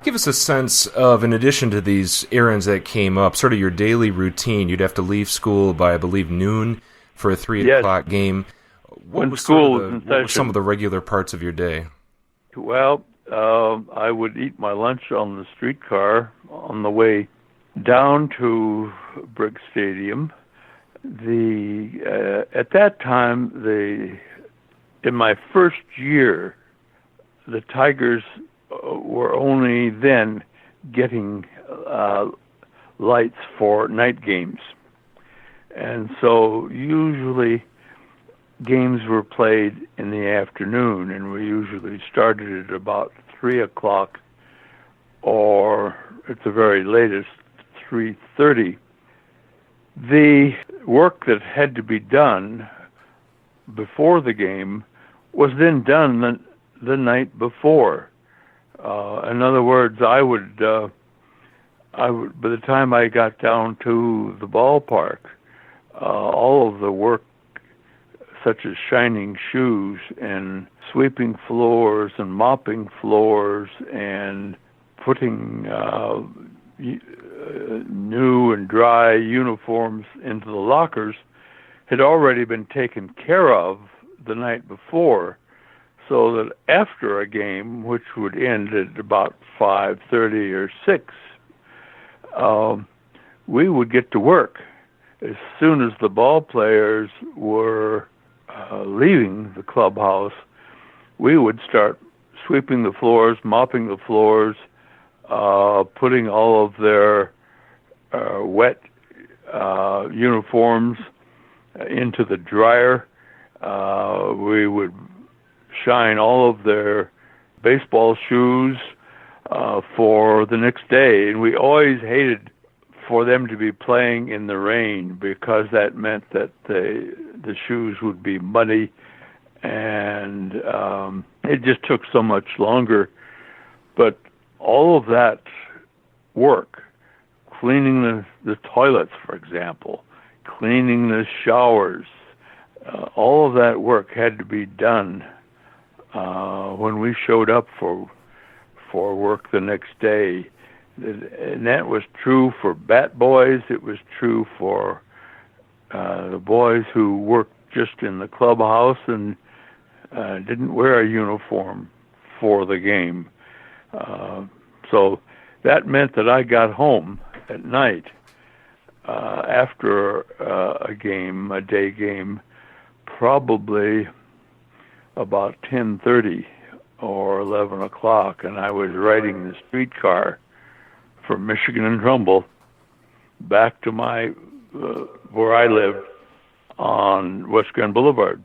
Give us a sense of, in addition to these errands that came up, sort of your daily routine. You'd have to leave school by, I believe, noon for a 3 o'clock game. What were some of the regular parts of your day? Well, I would eat my lunch on the streetcar on the way down to Briggs Stadium. At that time, in my first year, the Tigers were only then getting lights for night games. And so usually games were played in the afternoon, and we usually started at about 3 o'clock or at the very latest 3:30. The work that had to be done before the game was then done the night before. In other words, I would by the time I got down to the ballpark, all of the work, such as shining shoes and sweeping floors and mopping floors and putting new and dry uniforms into the lockers, had already been taken care of the night before, so that after a game, which would end at about 5:30 or 6, we would get to work. As soon as the ball players were leaving the clubhouse, we would start sweeping the floors, mopping the floors, putting all of their wet uniforms into the dryer. We would shine all of their baseball shoes for the next day. And we always hated for them to be playing in the rain, because that meant that the shoes would be muddy, and it just took so much longer. But all of that work, cleaning the toilets, for example, cleaning the showers, all of that work had to be done when we showed up for work the next day. And that was true for Batboys. It was true for the boys who worked just in the clubhouse and didn't wear a uniform for the game. So that meant that I got home at night after a day game, probably about 10:30 or 11 o'clock, and I was riding the streetcar from Michigan and Trumbull back to my where I lived on West Grand Boulevard.